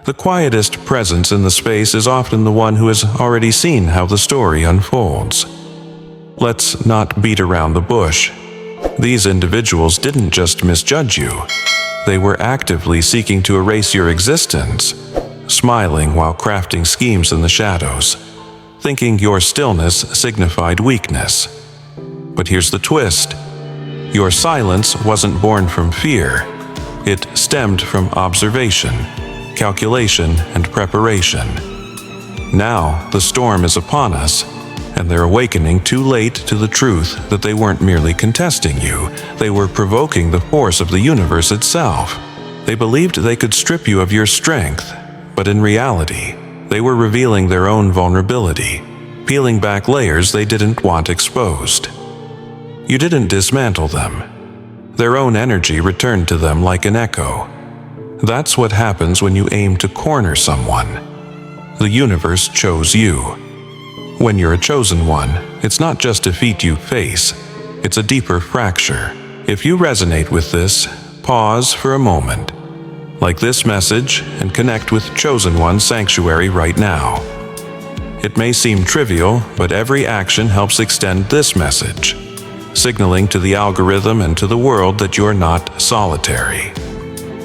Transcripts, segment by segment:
The quietest presence in the space is often the one who has already seen how the story unfolds. Let's not beat around the bush. These individuals didn't just misjudge you. They were actively seeking to erase your existence, smiling while crafting schemes in the shadows, thinking your stillness signified weakness. But here's the twist. Your silence wasn't born from fear. It stemmed from observation, calculation, and preparation. Now the storm is upon us, and they're awakening too late to the truth that they weren't merely contesting you, they were provoking the force of the universe itself. They believed they could strip you of your strength, but in reality, they were revealing their own vulnerability, peeling back layers they didn't want exposed. You didn't dismantle them. Their own energy returned to them like an echo. That's what happens when you aim to corner someone. The universe chose you. When you're a chosen one, it's not just a defeat you face, it's a deeper fracture. If you resonate with this, pause for a moment. Like this message and connect with Chosen One's sanctuary right now. It may seem trivial, but every action helps extend this message, signaling to the algorithm and to the world that you're not solitary.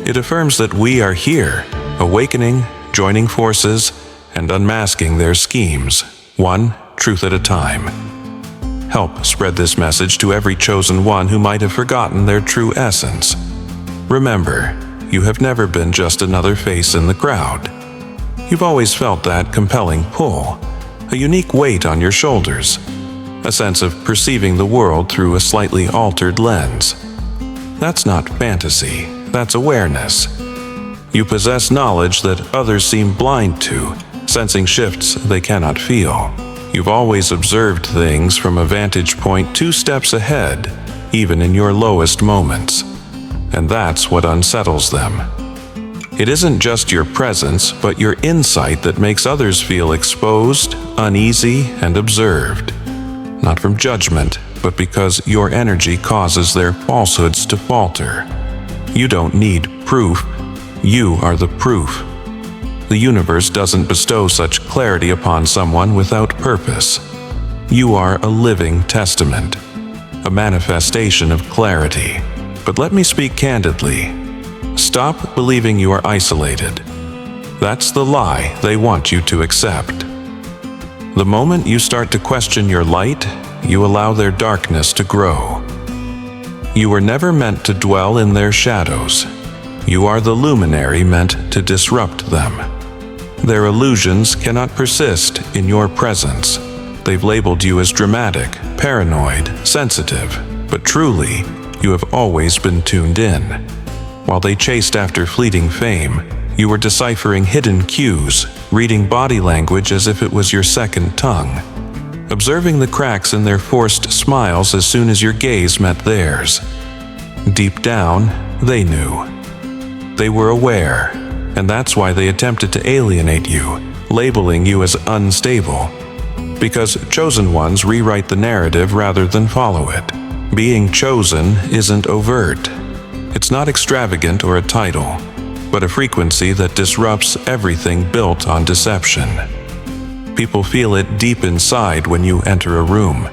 It affirms that we are here, awakening, joining forces, and unmasking their schemes, one truth at a time. Help spread this message to every chosen one who might have forgotten their true essence. Remember, you have never been just another face in the crowd. You've always felt that compelling pull, a unique weight on your shoulders, a sense of perceiving the world through a slightly altered lens. That's not fantasy, that's awareness. You possess knowledge that others seem blind to, sensing shifts they cannot feel. You've always observed things from a vantage point 2 steps ahead, even in your lowest moments. And that's what unsettles them. It isn't just your presence, but your insight that makes others feel exposed, uneasy, and observed. Not from judgment, but because your energy causes their falsehoods to falter. You don't need proof. You are the proof. The universe doesn't bestow such clarity upon someone without purpose. You are a living testament, a manifestation of clarity. But let me speak candidly. Stop believing you are isolated. That's the lie they want you to accept. The moment you start to question your light, you allow their darkness to grow. You were never meant to dwell in their shadows. You are the luminary meant to disrupt them. Their illusions cannot persist in your presence. They've labeled you as dramatic, paranoid, sensitive, but truly, you have always been tuned in. While they chased after fleeting fame, you were deciphering hidden cues, reading body language as if it was your second tongue, observing the cracks in their forced smiles as soon as your gaze met theirs. Deep down, they knew. They were aware, and that's why they attempted to alienate you, labeling you as unstable. Because chosen ones rewrite the narrative rather than follow it. Being chosen isn't overt. It's not extravagant or a title, but a frequency that disrupts everything built on deception. People feel it deep inside when you enter a room.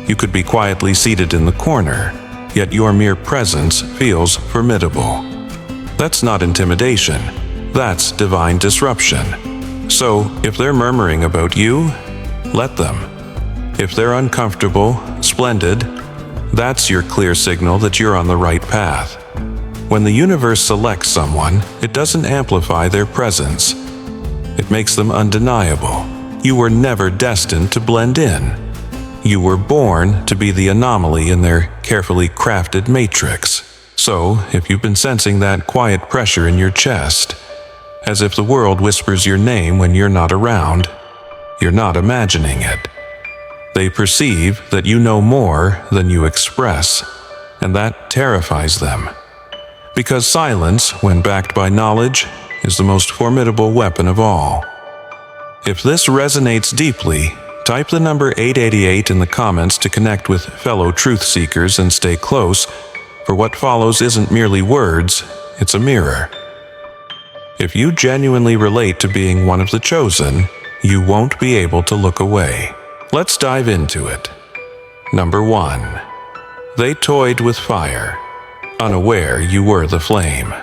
You could be quietly seated in the corner, yet your mere presence feels formidable. That's not intimidation, that's divine disruption. So, if they're murmuring about you, let them. If they're uncomfortable, splendid, that's your clear signal that you're on the right path. When the universe selects someone, it doesn't amplify their presence. It makes them undeniable. You were never destined to blend in. You were born to be the anomaly in their carefully crafted matrix. So, if you've been sensing that quiet pressure in your chest, as if the world whispers your name when you're not around, you're not imagining it. They perceive that you know more than you express, and that terrifies them. Because silence, when backed by knowledge, is the most formidable weapon of all. If this resonates deeply, type the number 888 in the comments to connect with fellow truth seekers and stay close, for what follows isn't merely words, it's a mirror. If you genuinely relate to being one of the chosen, you won't be able to look away. Let's dive into it. Number 1. They toyed with fire, unaware you were the flame.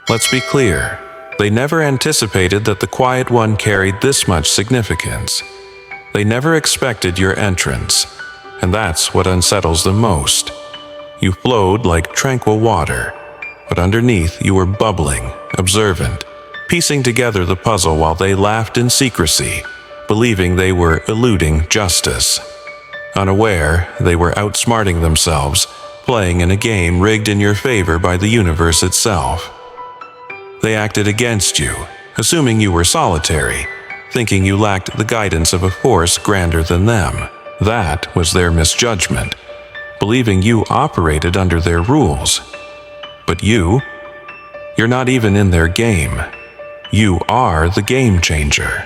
Let's be clear, they never anticipated that the Quiet One carried this much significance. They never expected your entrance, and that's what unsettles them most. You flowed like tranquil water, but underneath you were bubbling, observant, piecing together the puzzle while they laughed in secrecy, believing they were eluding justice. Unaware, they were outsmarting themselves, playing in a game rigged in your favor by the universe itself. They acted against you, assuming you were solitary, thinking you lacked the guidance of a force grander than them. That was their misjudgment, believing you operated under their rules. But you're not even in their game. You are the game changer.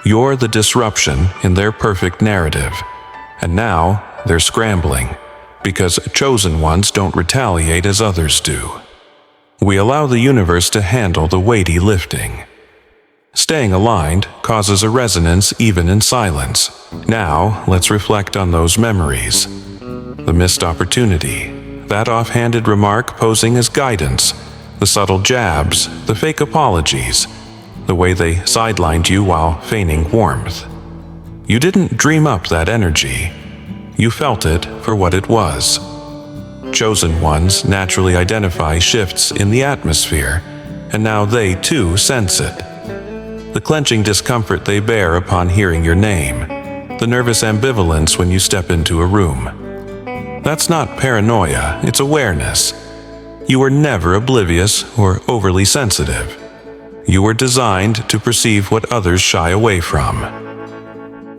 You're the disruption in their perfect narrative. And now they're scrambling, because chosen ones don't retaliate as others do. We allow the universe to handle the weighty lifting. Staying aligned causes a resonance even in silence. Now, let's reflect on those memories. The missed opportunity, that offhanded remark posing as guidance, the subtle jabs, the fake apologies, the way they sidelined you while feigning warmth. You didn't dream up that energy. You felt it for what it was. Chosen ones naturally identify shifts in the atmosphere, and now they too sense it. The clenching discomfort they bear upon hearing your name, the nervous ambivalence when you step into a room. That's not paranoia, it's awareness. You were never oblivious or overly sensitive. You were designed to perceive what others shy away from.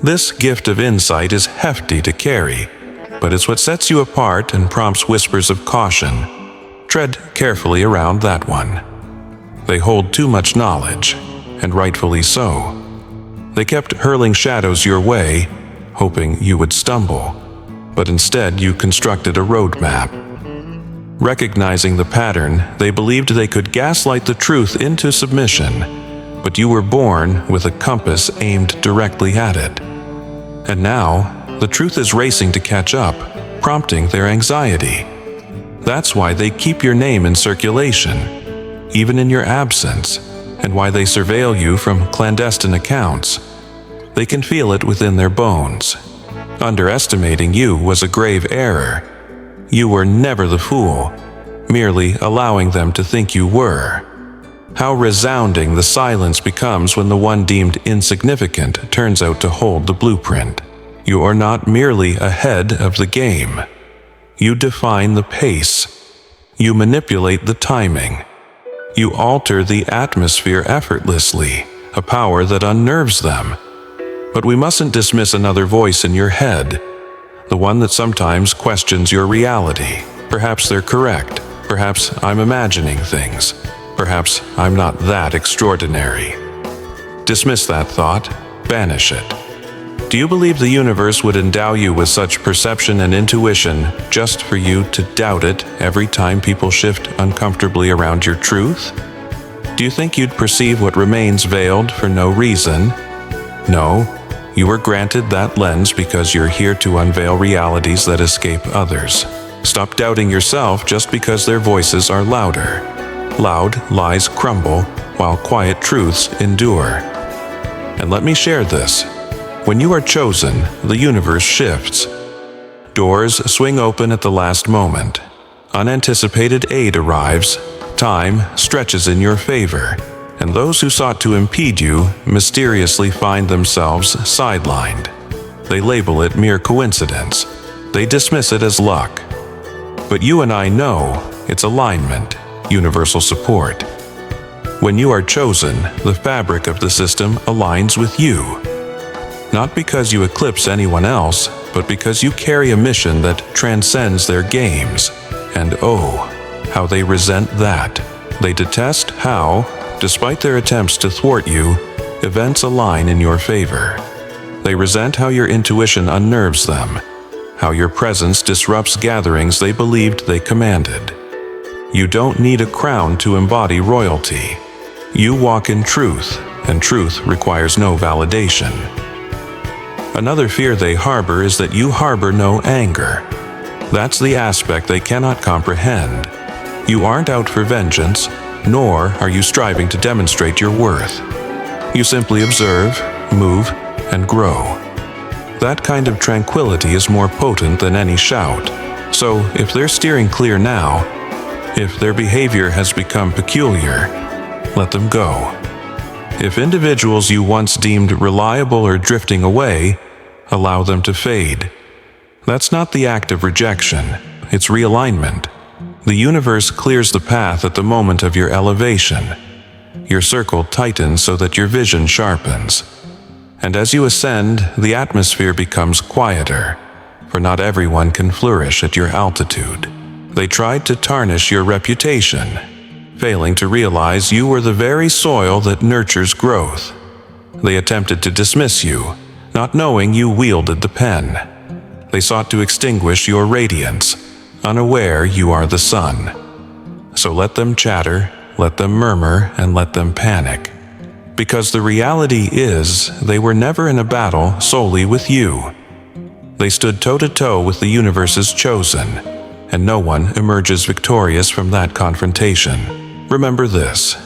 This gift of insight is hefty to carry, but it's what sets you apart and prompts whispers of caution. Tread carefully around that one. They hold too much knowledge, and rightfully so. They kept hurling shadows your way, hoping you would stumble, but instead you constructed a roadmap. Recognizing the pattern, they believed they could gaslight the truth into submission, but you were born with a compass aimed directly at it. And now, the truth is racing to catch up, prompting their anxiety. That's why they keep your name in circulation, even in your absence, and why they surveil you from clandestine accounts. They can feel it within their bones. Underestimating you was a grave error. You were never the fool, merely allowing them to think you were. How resounding the silence becomes when the one deemed insignificant turns out to hold the blueprint. You are not merely ahead of the game. You define the pace. You manipulate the timing. You alter the atmosphere effortlessly, a power that unnerves them. But we mustn't dismiss another voice in your head, the one that sometimes questions your reality. Perhaps they're correct. Perhaps I'm imagining things. Perhaps I'm not that extraordinary. Dismiss that thought. Banish it. Do you believe the universe would endow you with such perception and intuition just for you to doubt it every time people shift uncomfortably around your truth? Do you think you'd perceive what remains veiled for no reason? No, you were granted that lens because you're here to unveil realities that escape others. Stop doubting yourself just because their voices are louder. Loud lies crumble, while quiet truths endure. And let me share this. When you are chosen, the universe shifts. Doors swing open at the last moment. Unanticipated aid arrives. Time stretches in your favor. And those who sought to impede you mysteriously find themselves sidelined. They label it mere coincidence. They dismiss it as luck. But you and I know it's alignment. Universal support. When you are chosen, the fabric of the system aligns with you. Not because you eclipse anyone else, but because you carry a mission that transcends their games. And oh, how they resent that. They detest how, despite their attempts to thwart you, events align in your favor. They resent how your intuition unnerves them, how your presence disrupts gatherings they believed they commanded. You don't need a crown to embody royalty. You walk in truth, and truth requires no validation. Another fear they harbor is that you harbor no anger. That's the aspect they cannot comprehend. You aren't out for vengeance, nor are you striving to demonstrate your worth. You simply observe, move, and grow. That kind of tranquility is more potent than any shout. So, if they're steering clear now, if their behavior has become peculiar, let them go. If individuals you once deemed reliable are drifting away, allow them to fade. That's not the act of rejection, it's realignment. The universe clears the path at the moment of your elevation. Your circle tightens so that your vision sharpens. And as you ascend, the atmosphere becomes quieter, for not everyone can flourish at your altitude. They tried to tarnish your reputation, failing to realize you were the very soil that nurtures growth. They attempted to dismiss you, not knowing you wielded the pen. They sought to extinguish your radiance, unaware you are the sun. So let them chatter, let them murmur, and let them panic. Because the reality is, they were never in a battle solely with you. They stood toe-to-toe with the universe's chosen, and no one emerges victorious from that confrontation. Remember this: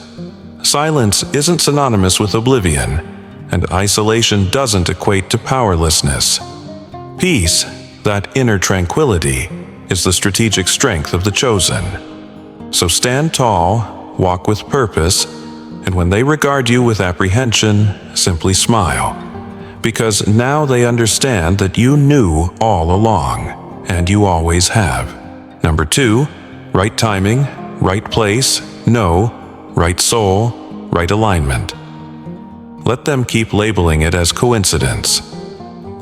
silence isn't synonymous with oblivion, and isolation doesn't equate to powerlessness. Peace, that inner tranquility, is the strategic strength of the chosen. So stand tall, walk with purpose, and when they regard you with apprehension, simply smile. Because now they understand that you knew all along, and you always have. Number 2, right timing, right place, right soul, right alignment. Let them keep labeling it as coincidence.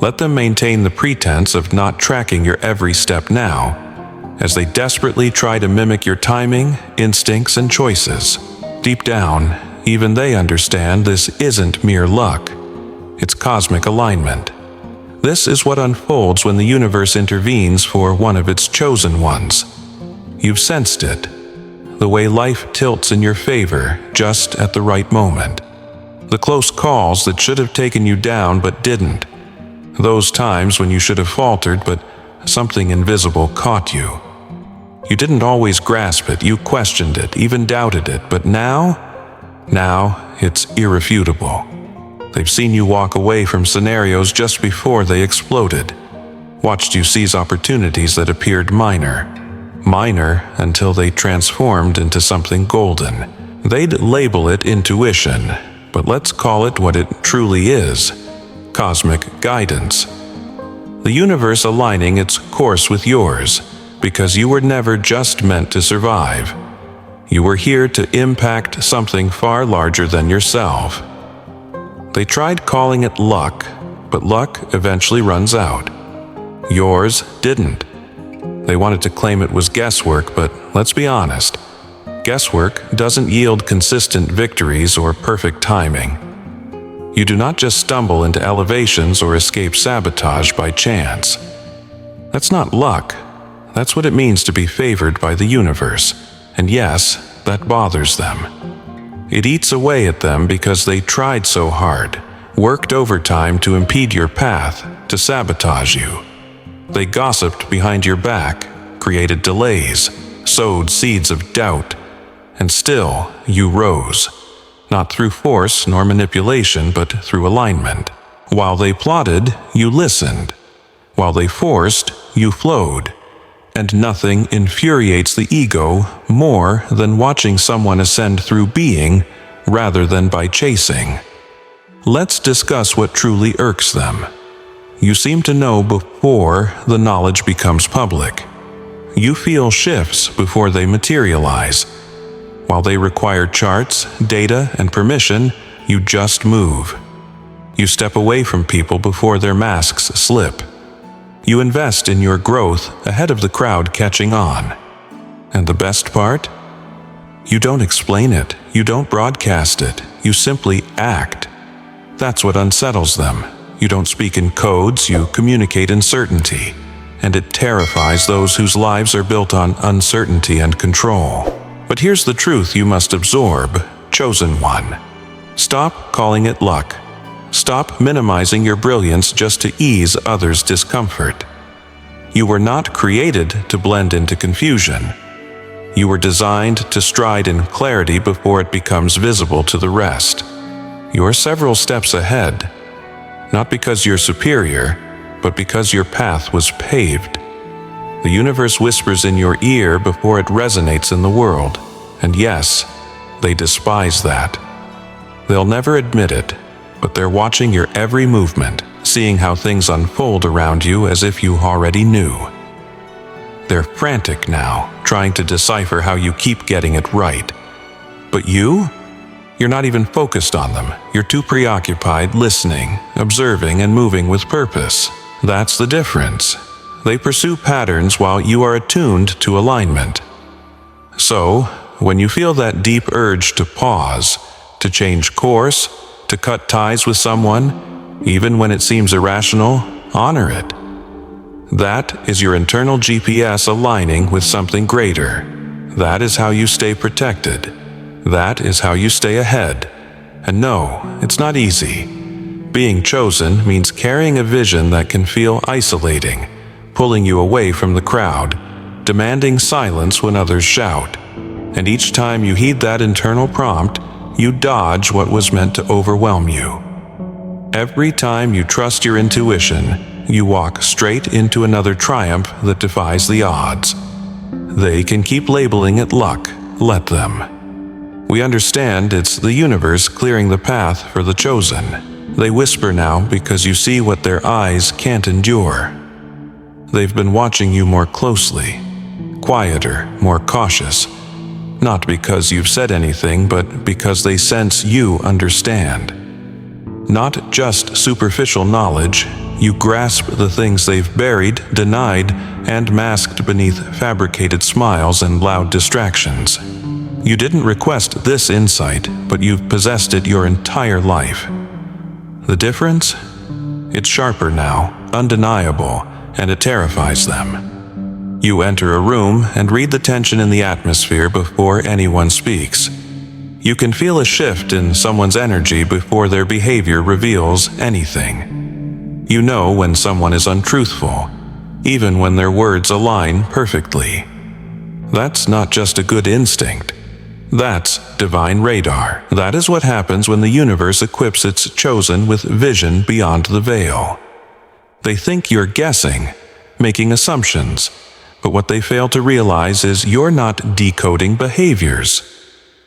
Let them maintain the pretense of not tracking your every step now, as they desperately try to mimic your timing, instincts, and choices. Deep down, even they understand this isn't mere luck. It's cosmic alignment. This is what unfolds when the universe intervenes for one of its chosen ones. You've sensed it, the way life tilts in your favor just at the right moment. The close calls that should have taken you down but didn't. Those times when you should have faltered but something invisible caught you. You didn't always grasp it, you questioned it, even doubted it, but now it's irrefutable. They've seen you walk away from scenarios just before they exploded, watched you seize opportunities that appeared minor until they transformed into something golden. They'd label it intuition, but let's call it what it truly is: cosmic guidance. The universe aligning its course with yours, because you were never just meant to survive. You were here to impact something far larger than yourself. They tried calling it luck, but luck eventually runs out. Yours didn't. They wanted to claim it was guesswork, but let's be honest. Guesswork doesn't yield consistent victories or perfect timing. You do not just stumble into elevations or escape sabotage by chance. That's not luck. That's what it means to be favored by the universe. And yes, that bothers them. It eats away at them because they tried so hard, worked overtime to impede your path, to sabotage you. They gossiped behind your back, created delays, sowed seeds of doubt, and still you rose. Not through force nor manipulation, but through alignment. While they plotted, you listened. While they forced, you flowed. And nothing infuriates the ego more than watching someone ascend through being rather than by chasing. Let's discuss what truly irks them. You seem to know before the knowledge becomes public. You feel shifts before they materialize. While they require charts, data, and permission, you just move. You step away from people before their masks slip. You invest in your growth ahead of the crowd catching on. And the best part? You don't explain it, you don't broadcast it, you simply act. That's what unsettles them. You don't speak in codes, you communicate in certainty. And it terrifies those whose lives are built on uncertainty and control. But here's the truth you must absorb. chosen one. Stop calling it luck. Stop minimizing your brilliance just to ease others' discomfort. You were not created to blend into confusion. You were designed to stride in clarity before it becomes visible to the rest. You're several steps ahead, not because you're superior, but because your path was paved. The universe whispers in your ear before it resonates in the world, and yes, they despise that. They'll never admit it, but they're watching your every movement, seeing how things unfold around you as if you already knew. They're frantic now, trying to decipher how you keep getting it right. But you're not even focused on them. You're too preoccupied listening, observing, and moving with purpose. That's the difference. They pursue patterns while you are attuned to alignment. So, when you feel that deep urge to pause, to change course, to cut ties with someone, even when it seems irrational, honor it. That is your internal GPS aligning with something greater. That is how you stay protected. That is how you stay ahead. And no, it's not easy. Being chosen means carrying a vision that can feel isolating, pulling you away from the crowd, demanding silence when others shout. And each time you heed that internal prompt, you dodge what was meant to overwhelm you. Every time you trust your intuition, you walk straight into another triumph that defies the odds. They can keep labeling it luck. Let them. We understand it's the universe clearing the path for the chosen. They whisper now because you see what their eyes can't endure. They've been watching you more closely, quieter, more cautious. Not because you've said anything, but because they sense you understand. Not just superficial knowledge, you grasp the things they've buried, denied, and masked beneath fabricated smiles and loud distractions. You didn't request this insight, but you've possessed it your entire life. The difference? It's sharper now, undeniable, and it terrifies them. You enter a room and read the tension in the atmosphere before anyone speaks. You can feel a shift in someone's energy before their behavior reveals anything. You know when someone is untruthful, even when their words align perfectly. That's not just a good instinct. That's divine radar. That is what happens when the universe equips its chosen with vision beyond the veil. They think you're guessing, making assumptions, but what they fail to realize is you're not decoding behaviors.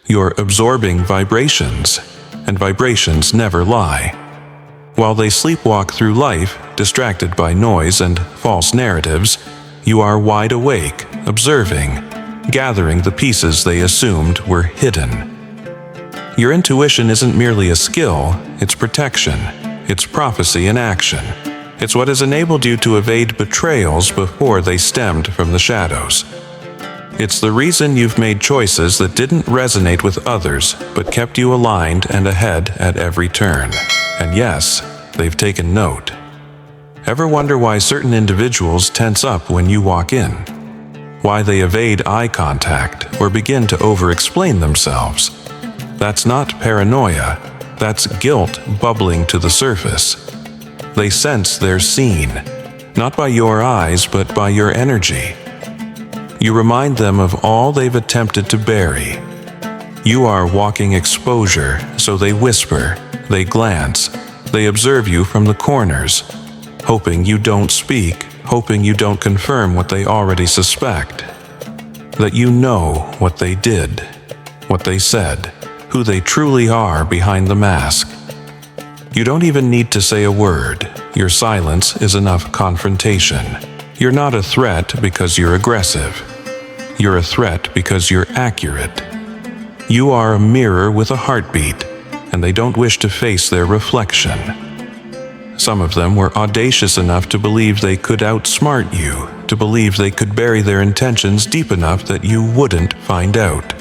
You're absorbing vibrations, and vibrations never lie. While they sleepwalk through life, distracted by noise and false narratives, you are wide awake, observing, gathering the pieces they assumed were hidden. Your intuition isn't merely a skill, it's protection, it's prophecy in action. It's what has enabled you to evade betrayals before they stemmed from the shadows. It's the reason you've made choices that didn't resonate with others, but kept you aligned and ahead at every turn. And yes, they've taken note. Ever wonder why certain individuals tense up when you walk in? Why they evade eye contact or begin to over-explain themselves? That's not paranoia. That's guilt bubbling to the surface. They sense they're seen, not by your eyes, but by your energy. You remind them of all they've attempted to bury. You are walking exposure, so they whisper, they glance, they observe you from the corners, hoping you don't speak, hoping you don't confirm what they already suspect. That you know what they did, what they said, who they truly are behind the mask. You don't even need to say a word. Your silence is enough confrontation. You're not a threat because you're aggressive. You're a threat because you're accurate. You are a mirror with a heartbeat, and they don't wish to face their reflection. Some of them were audacious enough to believe they could outsmart you, to believe they could bury their intentions deep enough that you wouldn't find out.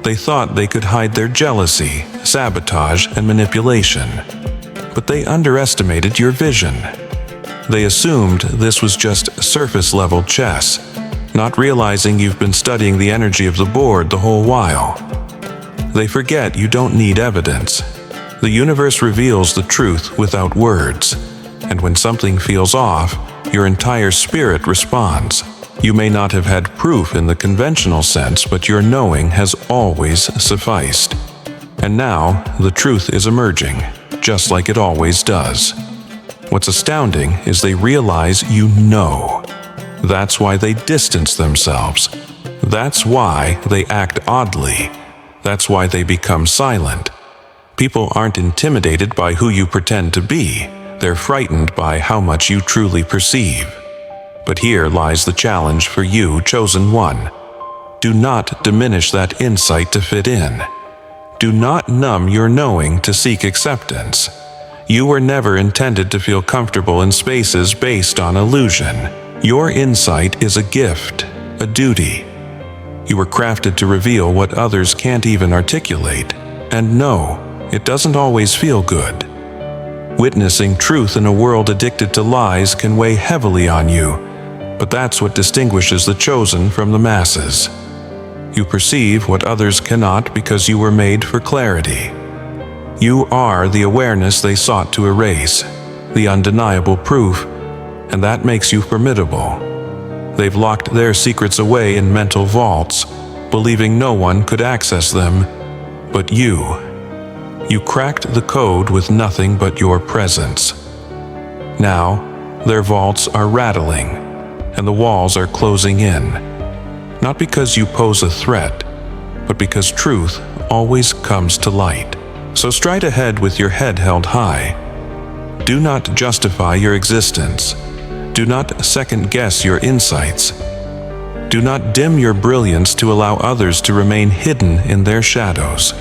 They thought they could hide their jealousy, sabotage, and manipulation. But they underestimated your vision. They assumed this was just surface-level chess, not realizing you've been studying the energy of the board the whole while. They forget you don't need evidence. The universe reveals the truth without words, and when something feels off, your entire spirit responds. You may not have had proof in the conventional sense, but your knowing has always sufficed. And now, the truth is emerging, just like it always does. What's astounding is they realize you know. That's why they distance themselves. That's why they act oddly. That's why they become silent. People aren't intimidated by who you pretend to be. They're frightened by how much you truly perceive. But here lies the challenge for you, chosen one. Do not diminish that insight to fit in. Do not numb your knowing to seek acceptance. You were never intended to feel comfortable in spaces based on illusion. Your insight is a gift, a duty. You were crafted to reveal what others can't even articulate. And no, it doesn't always feel good. Witnessing truth in a world addicted to lies can weigh heavily on you. But that's what distinguishes the chosen from the masses. You perceive what others cannot because you were made for clarity. You are the awareness they sought to erase, the undeniable proof, and that makes you formidable. They've locked their secrets away in mental vaults, believing no one could access them, but you. You cracked the code with nothing but your presence. Now, their vaults are rattling, and the walls are closing in. Not because you pose a threat, but because truth always comes to light. So stride ahead with your head held high. Do not justify your existence. Do not second-guess your insights. Do not dim your brilliance to allow others to remain hidden in their shadows.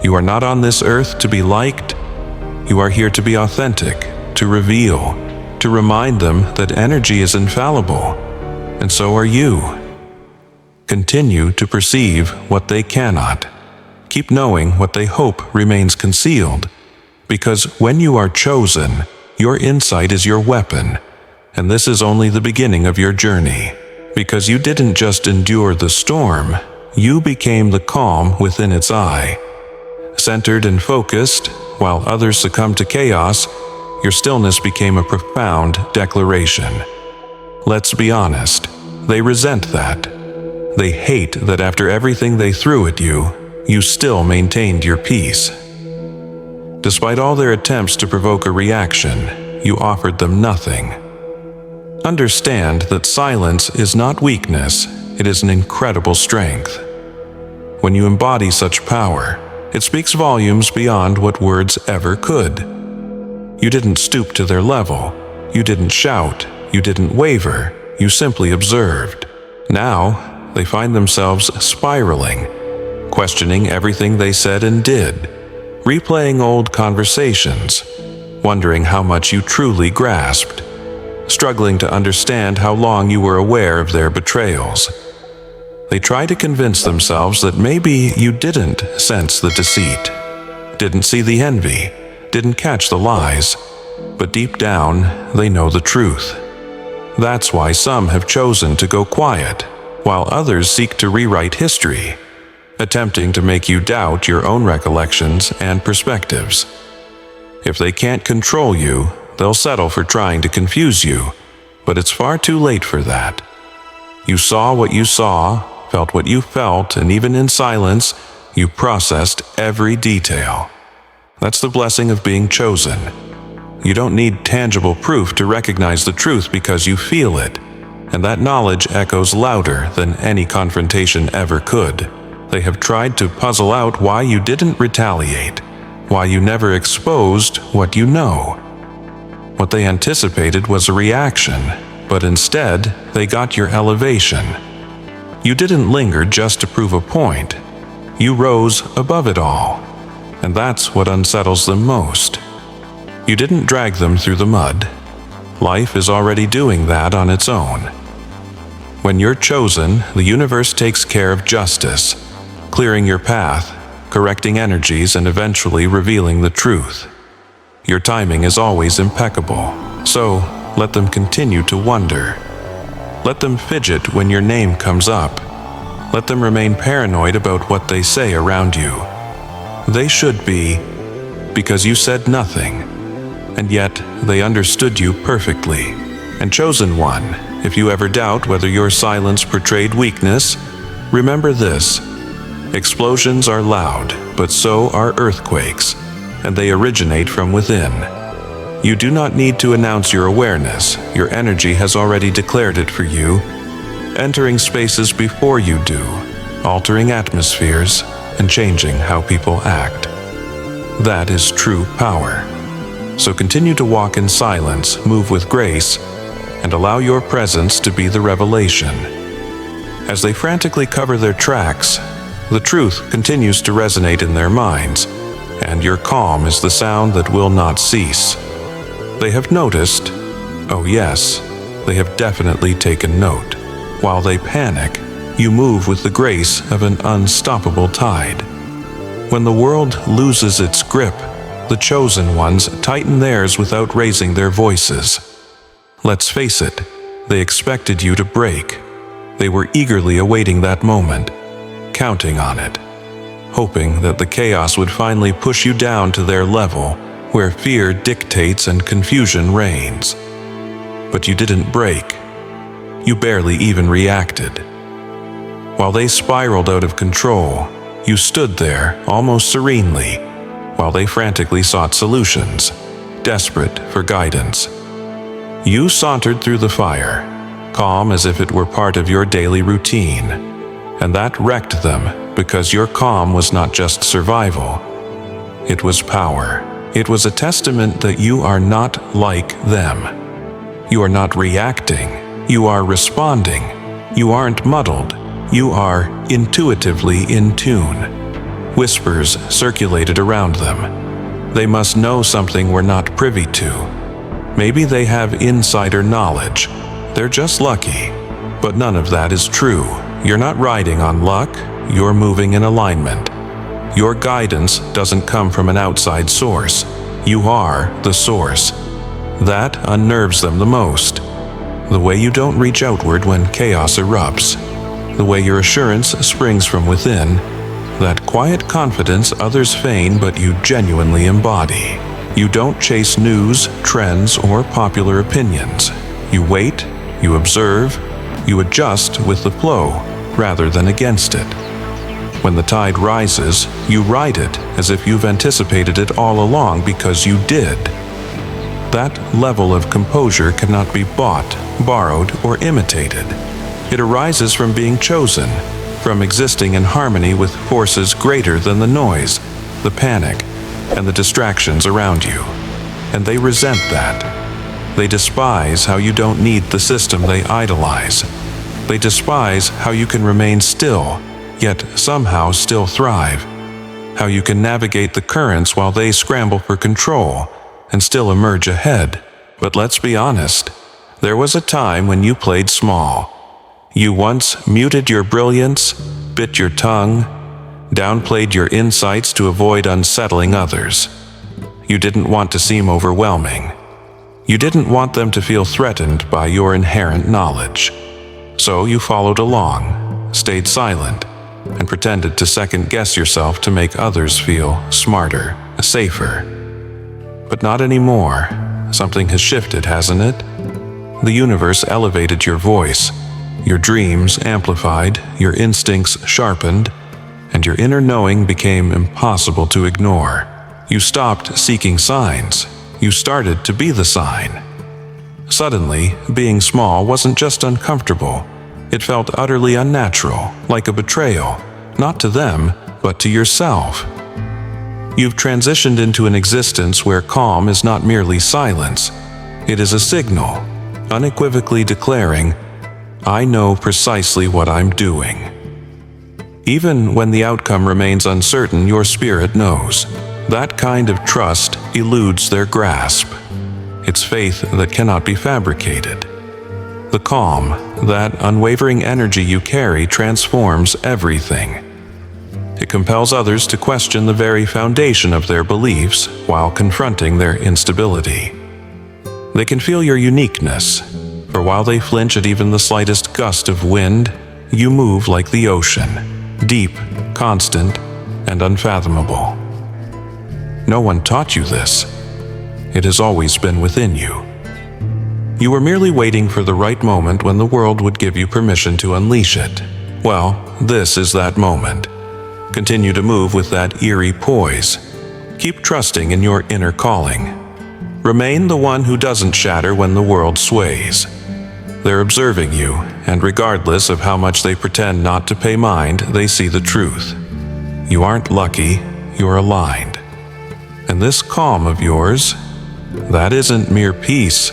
You are not on this earth to be liked. You are here to be authentic, to reveal, to remind them that energy is infallible, and so are you. Continue to perceive what they cannot. Keep knowing what they hope remains concealed, because when you are chosen, your insight is your weapon, and this is only the beginning of your journey. Because you didn't just endure the storm, you became the calm within its eye. Centered and focused, while others succumbed to chaos, your stillness became a profound declaration. Let's be honest, they resent that. They hate that after everything they threw at you, you still maintained your peace. Despite all their attempts to provoke a reaction, you offered them nothing. Understand that silence is not weakness, it is an incredible strength. When you embody such power, it speaks volumes beyond what words ever could. You didn't stoop to their level. You didn't shout. You didn't waver. You simply observed. Now, they find themselves spiraling, questioning everything they said and did, replaying old conversations, wondering how much you truly grasped, struggling to understand how long you were aware of their betrayals. They try to convince themselves that maybe you didn't sense the deceit, didn't see the envy, didn't catch the lies, but deep down, they know the truth. That's why some have chosen to go quiet, while others seek to rewrite history, attempting to make you doubt your own recollections and perspectives. If they can't control you, they'll settle for trying to confuse you, but it's far too late for that. You saw what you saw, felt what you felt, and even in silence, you processed every detail. That's the blessing of being chosen. You don't need tangible proof to recognize the truth because you feel it, and that knowledge echoes louder than any confrontation ever could. They have tried to puzzle out why you didn't retaliate, why you never exposed what you know. What they anticipated was a reaction, but instead, they got your elevation. You didn't linger just to prove a point. You rose above it all. And that's what unsettles them most. You didn't drag them through the mud. Life is already doing that on its own. When you're chosen, the universe takes care of justice, clearing your path, correcting energies, and eventually revealing the truth. Your timing is always impeccable, so let them continue to wonder. Let them fidget when your name comes up. Let them remain paranoid about what they say around you. they should be, because you said nothing, and yet they understood you perfectly. And chosen one, if you ever doubt whether your silence portrayed weakness, remember this: explosions are loud, but so are earthquakes, and they originate from within. You do not need to announce your awareness. Your energy has already declared it for you, entering spaces before you do, altering atmospheres, and changing how people act. That is true power. So continue to walk in silence, move with grace, and allow your presence to be the revelation. As they frantically cover their tracks, the truth continues to resonate in their minds, and your calm is the sound that will not cease. They have noticed, oh yes, they have definitely taken note. While they panic, you move with the grace of an unstoppable tide. When the world loses its grip, the chosen ones tighten theirs without raising their voices. Let's face it, they expected you to break. They were eagerly awaiting that moment, counting on it, hoping that the chaos would finally push you down to their level, where fear dictates and confusion reigns. But you didn't break. You barely even reacted. While they spiraled out of control, you stood there almost serenely, while they frantically sought solutions, desperate for guidance. You sauntered through the fire, calm as if it were part of your daily routine, and that wrecked them because your calm was not just survival. It was power. It was a testament that you are not like them. You are not reacting. You are responding. You aren't muddled. You are intuitively in tune. Whispers circulated around them. They must know something we're not privy to. Maybe they have insider knowledge. They're just lucky. But none of that is true. You're not riding on luck. You're moving in alignment. Your guidance doesn't come from an outside source. You are the source. That unnerves them the most. The way you don't reach outward when chaos erupts. The way your assurance springs from within. That quiet confidence others feign but you genuinely embody. You don't chase news, trends, or popular opinions. You wait, you observe, you adjust with the flow rather than against it. When the tide rises, you ride it as if you've anticipated it all along because you did. That level of composure cannot be bought, borrowed, or imitated. It arises from being chosen, from existing in harmony with forces greater than the noise, the panic, and the distractions around you. And they resent that. They despise how you don't need the system they idolize. They despise how you can remain still, yet somehow still thrive. How you can navigate the currents while they scramble for control and still emerge ahead. But let's be honest, there was a time when you played small. You once muted your brilliance, bit your tongue, downplayed your insights to avoid unsettling others. You didn't want to seem overwhelming. You didn't want them to feel threatened by your inherent knowledge. So you followed along, stayed silent, and pretended to second-guess yourself to make others feel smarter, safer. But not anymore. Something has shifted, hasn't it? The universe elevated your voice, your dreams amplified, your instincts sharpened, and your inner knowing became impossible to ignore. You stopped seeking signs. You started to be the sign. Suddenly, being small wasn't just uncomfortable. It felt utterly unnatural, like a betrayal, not to them, but to yourself. You've transitioned into an existence where calm is not merely silence. It is a signal, unequivocally declaring, I know precisely what I'm doing. Even when the outcome remains uncertain, your spirit knows. That kind of trust eludes their grasp. It's faith that cannot be fabricated. The calm, that unwavering energy you carry transforms everything. It compels others to question the very foundation of their beliefs while confronting their instability. They can feel your uniqueness, for while they flinch at even the slightest gust of wind, you move like the ocean, deep, constant, and unfathomable. No one taught you this. It has always been within you. You were merely waiting for the right moment when the world would give you permission to unleash it. Well, this is that moment. Continue to move with that eerie poise. Keep trusting in your inner calling. Remain the one who doesn't shatter when the world sways. They're observing you, and regardless of how much they pretend not to pay mind, they see the truth. You aren't lucky, you're aligned. And this calm of yours, that isn't mere peace.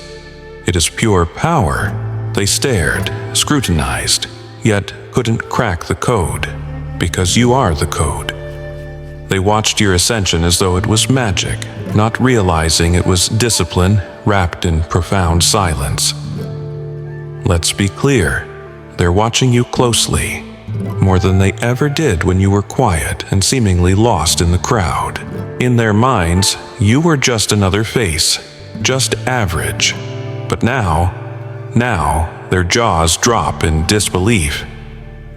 It is pure power. They stared, scrutinized, yet couldn't crack the code, because you are the code. They watched your ascension as though it was magic, not realizing it was discipline wrapped in profound silence. Let's be clear, they're watching you closely, more than they ever did when you were quiet and seemingly lost in the crowd. In their minds, you were just another face, just average. But now, their jaws drop in disbelief.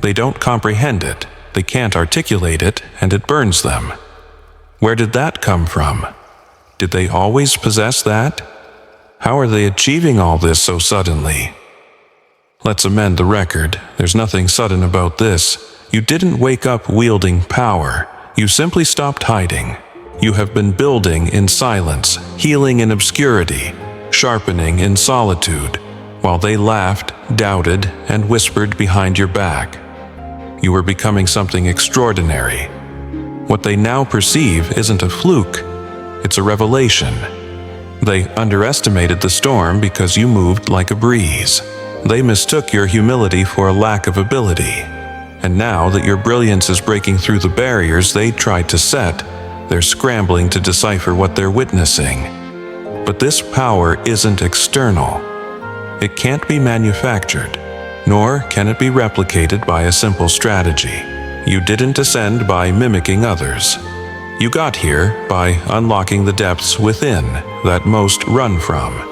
They don't comprehend it, they can't articulate it, and it burns them. Where did that come from? Did they always possess that? How are they achieving all this so suddenly? Let's amend the record. There's nothing sudden about this. You didn't wake up wielding power. You simply stopped hiding. You have been building in silence, healing in obscurity, sharpening in solitude, while they laughed, doubted, and whispered behind your back. You were becoming something extraordinary. What they now perceive isn't a fluke, it's a revelation. They underestimated the storm because you moved like a breeze. They mistook your humility for a lack of ability. And now that your brilliance is breaking through the barriers they tried to set, they're scrambling to decipher what they're witnessing. But this power isn't external. It can't be manufactured, nor can it be replicated by a simple strategy. You didn't ascend by mimicking others. You got here by unlocking the depths within that most run from.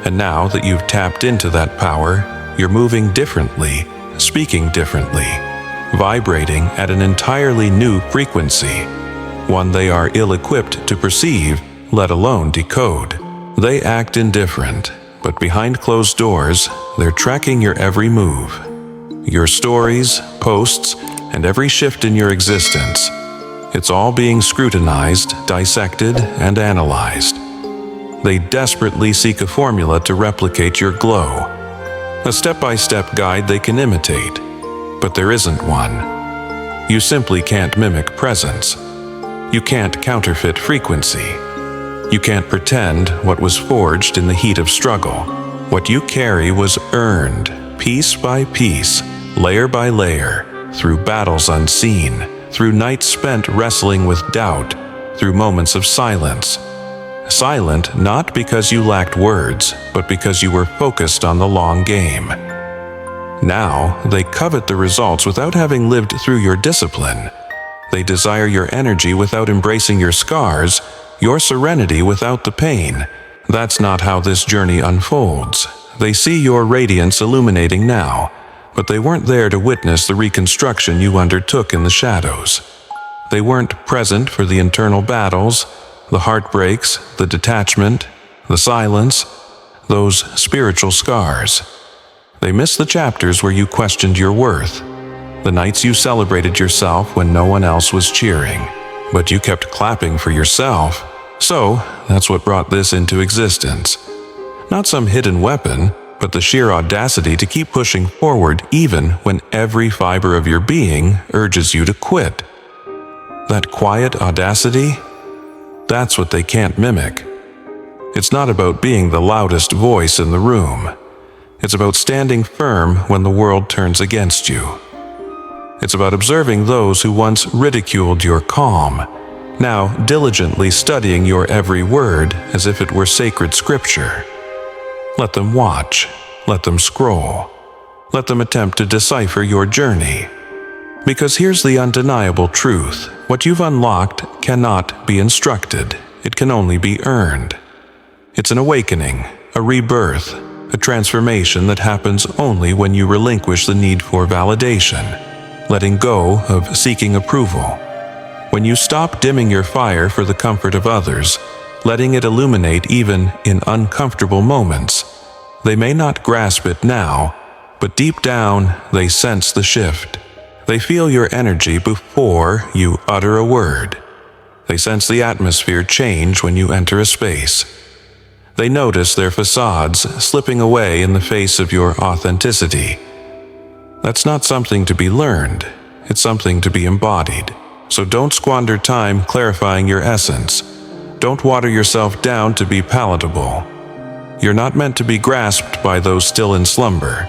And now that you've tapped into that power, you're moving differently, speaking differently, vibrating at an entirely new frequency, one they are ill-equipped to perceive, let alone decode. They act indifferent, but behind closed doors, they're tracking your every move. Your stories, posts, and every shift in your existence. It's all being scrutinized, dissected, and analyzed. They desperately seek a formula to replicate your glow. A step-by-step guide they can imitate, but there isn't one. You simply can't mimic presence. You can't counterfeit frequency. You can't pretend what was forged in the heat of struggle. What you carry was earned, piece by piece, layer by layer, through battles unseen, through nights spent wrestling with doubt, through moments of silence. Silent not because you lacked words, but because you were focused on the long game. Now, they covet the results without having lived through your discipline. They desire your energy without embracing your scars, your serenity without the pain. That's not how this journey unfolds. They see your radiance illuminating now, but they weren't there to witness the reconstruction you undertook in the shadows. They weren't present for the internal battles, the heartbreaks, the detachment, the silence, those spiritual scars. They missed the chapters where you questioned your worth, the nights you celebrated yourself when no one else was cheering, but you kept clapping for yourself. So, that's what brought this into existence. Not some hidden weapon, but the sheer audacity to keep pushing forward even when every fiber of your being urges you to quit. That quiet audacity, that's what they can't mimic. It's not about being the loudest voice in the room. It's about standing firm when the world turns against you. It's about observing those who once ridiculed your calm, now diligently studying your every word as if it were sacred scripture. Let them watch, let them scroll, let them attempt to decipher your journey. Because here's the undeniable truth: what you've unlocked cannot be instructed, it can only be earned. It's an awakening, a rebirth, a transformation that happens only when you relinquish the need for validation, letting go of seeking approval. When you stop dimming your fire for the comfort of others, letting it illuminate even in uncomfortable moments, they may not grasp it now, but deep down they sense the shift. They feel your energy before you utter a word. They sense the atmosphere change when you enter a space. They notice their facades slipping away in the face of your authenticity. That's not something to be learned, it's something to be embodied. So don't squander time clarifying your essence. Don't water yourself down to be palatable. You're not meant to be grasped by those still in slumber.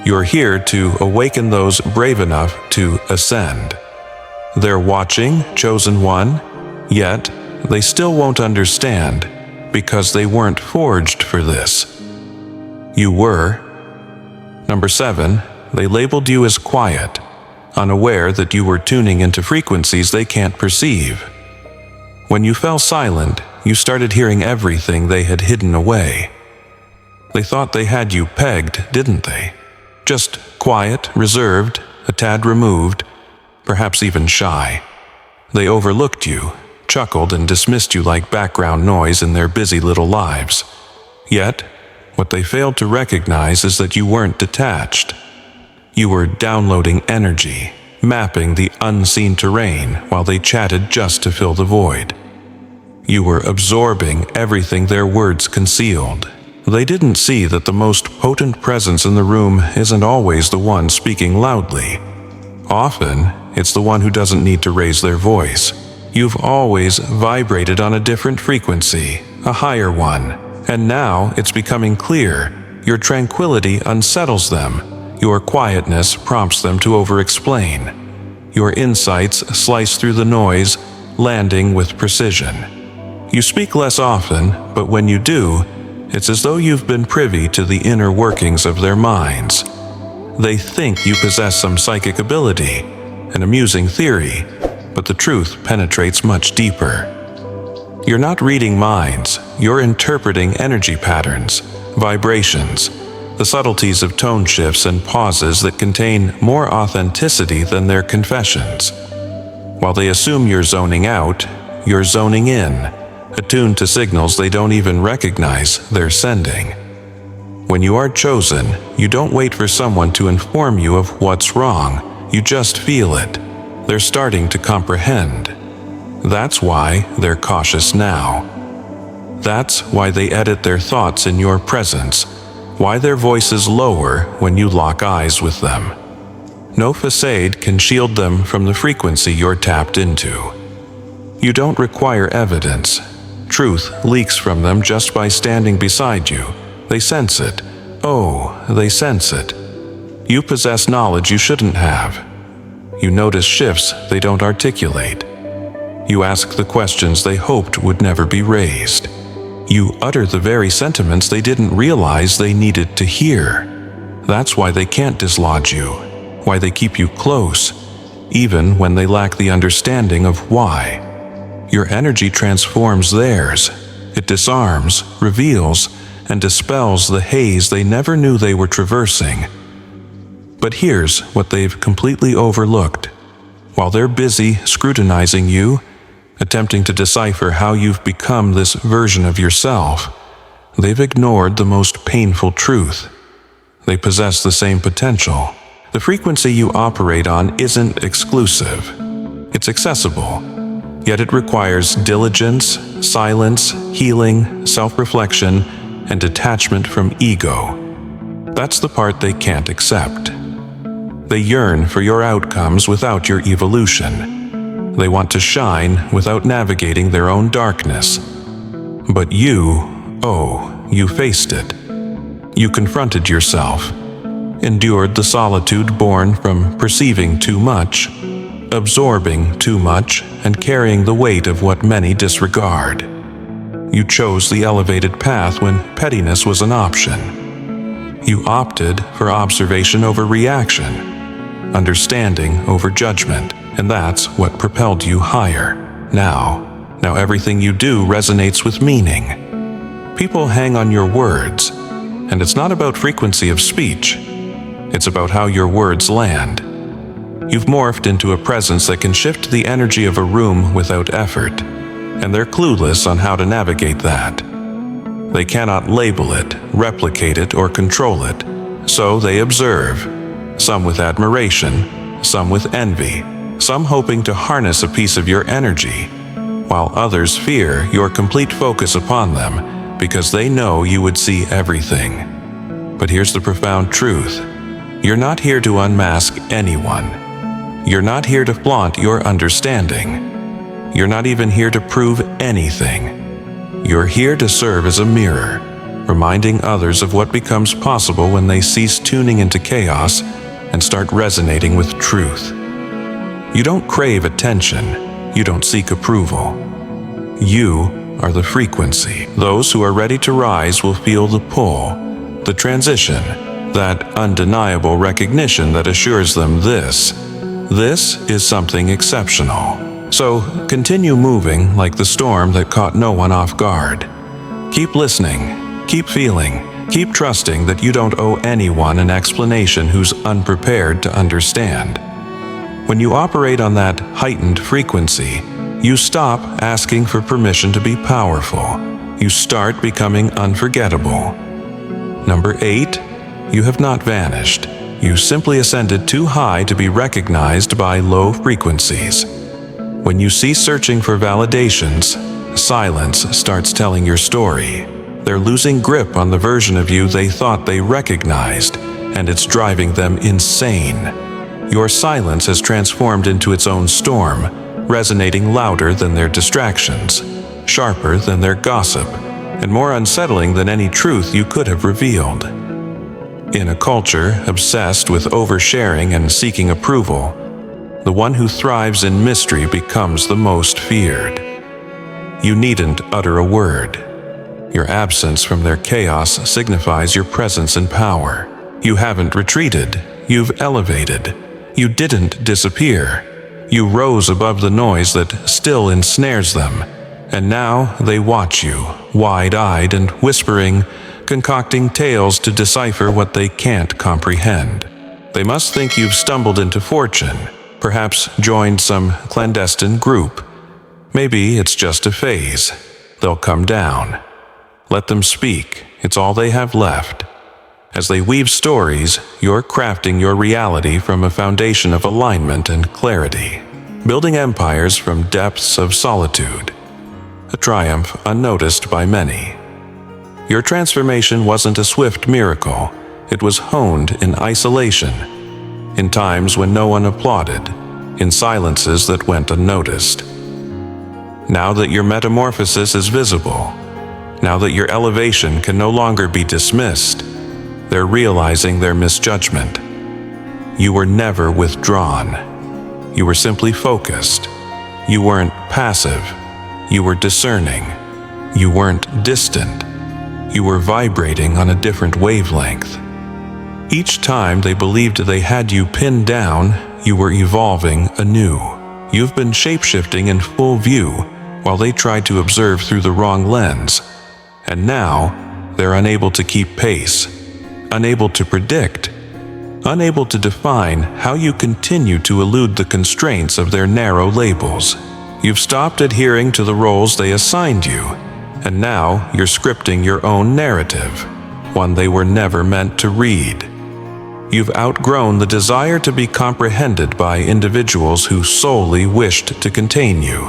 You're here to awaken those brave enough to ascend. They're watching, chosen one, yet they still won't understand because they weren't forged for this. You were. Number 7, they labeled you as quiet, unaware that you were tuning into frequencies they can't perceive. When you fell silent, you started hearing everything they had hidden away. They thought they had you pegged, didn't they? Just quiet, reserved, a tad removed, perhaps even shy. They overlooked you, chuckled and dismissed you like background noise in their busy little lives. Yet, what they failed to recognize is that you weren't detached. You were downloading energy, mapping the unseen terrain while they chatted just to fill the void. You were absorbing everything their words concealed. They didn't see that the most potent presence in the room isn't always the one speaking loudly. Often, it's the one who doesn't need to raise their voice. You've always vibrated on a different frequency, a higher one, and now it's becoming clear. Your tranquility unsettles them. Your quietness prompts them to over-explain. Your insights slice through the noise, landing with precision. You speak less often, but when you do, it's as though you've been privy to the inner workings of their minds. They think you possess some psychic ability, an amusing theory, but the truth penetrates much deeper. You're not reading minds, you're interpreting energy patterns, vibrations, the subtleties of tone shifts and pauses that contain more authenticity than their confessions. While they assume you're zoning out, you're zoning in, attuned to signals they don't even recognize they're sending. When you are chosen, you don't wait for someone to inform you of what's wrong, you just feel it. They're starting to comprehend. That's why they're cautious now. That's why they edit their thoughts in your presence, why their voices lower when you lock eyes with them. No facade can shield them from the frequency you're tapped into. You don't require evidence. Truth leaks from them just by standing beside you. They sense it. Oh, they sense it. You possess knowledge you shouldn't have. You notice shifts they don't articulate. You ask the questions they hoped would never be raised. You utter the very sentiments they didn't realize they needed to hear. That's why they can't dislodge you, why they keep you close, even when they lack the understanding of why. Your energy transforms theirs. It disarms, reveals, and dispels the haze they never knew they were traversing. But here's what they've completely overlooked. While they're busy scrutinizing you, attempting to decipher how you've become this version of yourself, they've ignored the most painful truth. They possess the same potential. The frequency you operate on isn't exclusive. It's accessible. Yet it requires diligence, silence, healing, self-reflection, and detachment from ego. That's the part they can't accept. They yearn for your outcomes without your evolution. They want to shine without navigating their own darkness. But you faced it. You confronted yourself, endured the solitude born from perceiving too much, absorbing too much, and carrying the weight of what many disregard. You chose the elevated path when pettiness was an option. You opted for observation over reaction, understanding over judgment, and that's what propelled you higher. Now everything you do resonates with meaning. People hang on your words, and it's not about frequency of speech. It's about how your words land. You've morphed into a presence that can shift the energy of a room without effort, and they're clueless on how to navigate that. They cannot label it, replicate it, or control it, so they observe, some with admiration, some with envy, some hoping to harness a piece of your energy, while others fear your complete focus upon them because they know you would see everything. But here's the profound truth. You're not here to unmask anyone. You're not here to flaunt your understanding. You're not even here to prove anything. You're here to serve as a mirror, reminding others of what becomes possible when they cease tuning into chaos and start resonating with truth. You don't crave attention. You don't seek approval. You are the frequency. Those who are ready to rise will feel the pull, the transition, that undeniable recognition that assures them this is something exceptional. So continue moving like the storm that caught no one off guard. Keep listening, keep feeling, keep trusting that you don't owe anyone an explanation who's unprepared to understand. When you operate on that heightened frequency, you stop asking for permission to be powerful. You start becoming unforgettable. Number 8, you have not vanished. You simply ascended too high to be recognized by low frequencies. When you cease searching for validations, silence starts telling your story. They're losing grip on the version of you they thought they recognized, and it's driving them insane. Your silence has transformed into its own storm, resonating louder than their distractions, sharper than their gossip, and more unsettling than any truth you could have revealed. In a culture obsessed with oversharing and seeking approval, the one who thrives in mystery becomes the most feared. You needn't utter a word. Your absence from their chaos signifies your presence and power. You haven't retreated, you've elevated. You didn't disappear. You rose above the noise that still ensnares them, and now they watch you, wide-eyed and whispering, concocting tales to decipher what they can't comprehend. They must think you've stumbled into fortune, perhaps joined some clandestine group. Maybe it's just a phase. They'll come down. Let them speak. It's all they have left. As they weave stories, you're crafting your reality from a foundation of alignment and clarity, building empires from depths of solitude, a triumph unnoticed by many. Your transformation wasn't a swift miracle. It was honed in isolation, in times when no one applauded, in silences that went unnoticed. Now that your metamorphosis is visible, now that your elevation can no longer be dismissed, they're realizing their misjudgment. You were never withdrawn. You were simply focused. You weren't passive. You were discerning. You weren't distant. You were vibrating on a different wavelength. Each time they believed they had you pinned down, you were evolving anew. You've been shapeshifting in full view while they tried to observe through the wrong lens. And now, they're unable to keep pace. Unable to predict, unable to define how you continue to elude the constraints of their narrow labels. You've stopped adhering to the roles they assigned you, and now you're scripting your own narrative, one they were never meant to read. You've outgrown the desire to be comprehended by individuals who solely wished to contain you.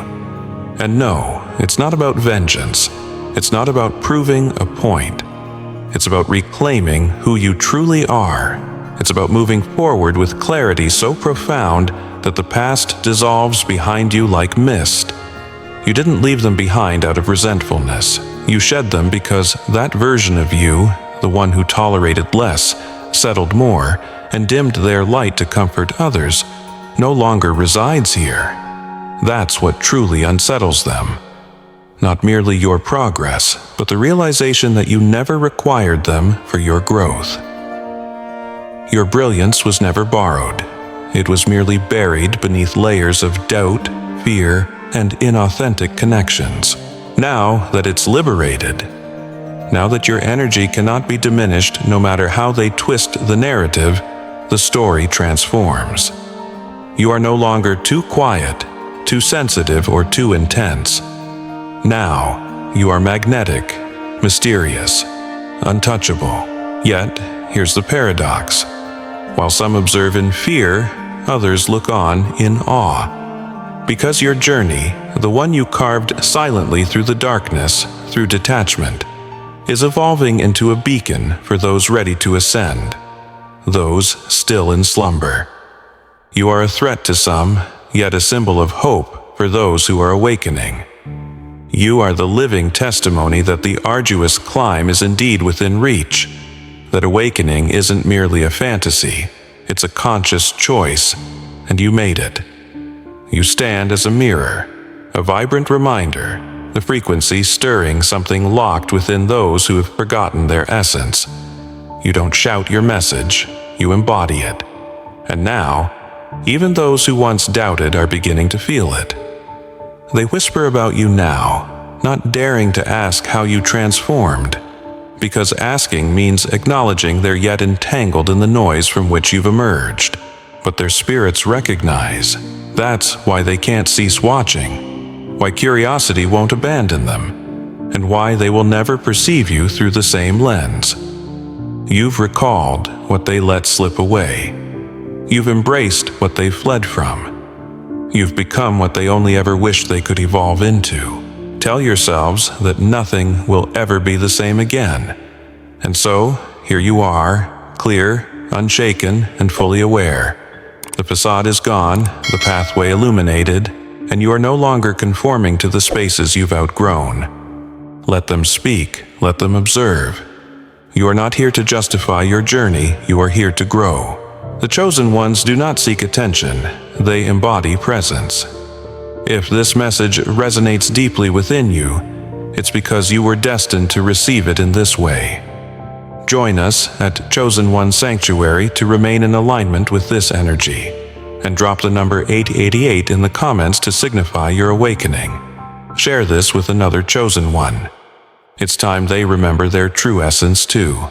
And no, it's not about vengeance. It's not about proving a point. It's about reclaiming who you truly are. It's about moving forward with clarity so profound that the past dissolves behind you like mist. You didn't leave them behind out of resentfulness. You shed them because that version of you, the one who tolerated less, settled more, and dimmed their light to comfort others, no longer resides here. That's what truly unsettles them. Not merely your progress, but the realization that you never required them for your growth. Your brilliance was never borrowed. It was merely buried beneath layers of doubt, fear, and inauthentic connections. Now that it's liberated, now that your energy cannot be diminished no matter how they twist the narrative, the story transforms. You are no longer too quiet, too sensitive, or too intense. Now, you are magnetic, mysterious, untouchable. Yet, here's the paradox. While some observe in fear, others look on in awe. Because your journey, the one you carved silently through the darkness, through detachment, is evolving into a beacon for those ready to ascend, those still in slumber. You are a threat to some, yet a symbol of hope for those who are awakening. You are the living testimony that the arduous climb is indeed within reach, that awakening isn't merely a fantasy, it's a conscious choice, and you made it. You stand as a mirror, a vibrant reminder, the frequency stirring something locked within those who have forgotten their essence. You don't shout your message, you embody it. And now, even those who once doubted are beginning to feel it. They whisper about you now, not daring to ask how you transformed, because asking means acknowledging they're yet entangled in the noise from which you've emerged. But their spirits recognize. That's why they can't cease watching, why curiosity won't abandon them, and why they will never perceive you through the same lens. You've recalled what they let slip away. You've embraced what they fled from. You've become what they only ever wished they could evolve into. Tell yourselves that nothing will ever be the same again. And so, here you are, clear, unshaken, and fully aware. The facade is gone, the pathway illuminated, and you are no longer conforming to the spaces you've outgrown. Let them speak, let them observe. You are not here to justify your journey, you are here to grow. The chosen ones do not seek attention, they embody presence. If this message resonates deeply within you, it's because you were destined to receive it in this way. Join us at Chosen One Sanctuary to remain in alignment with this energy, and drop the number 888 in the comments to signify your awakening. Share this with another Chosen One. It's time they remember their true essence too.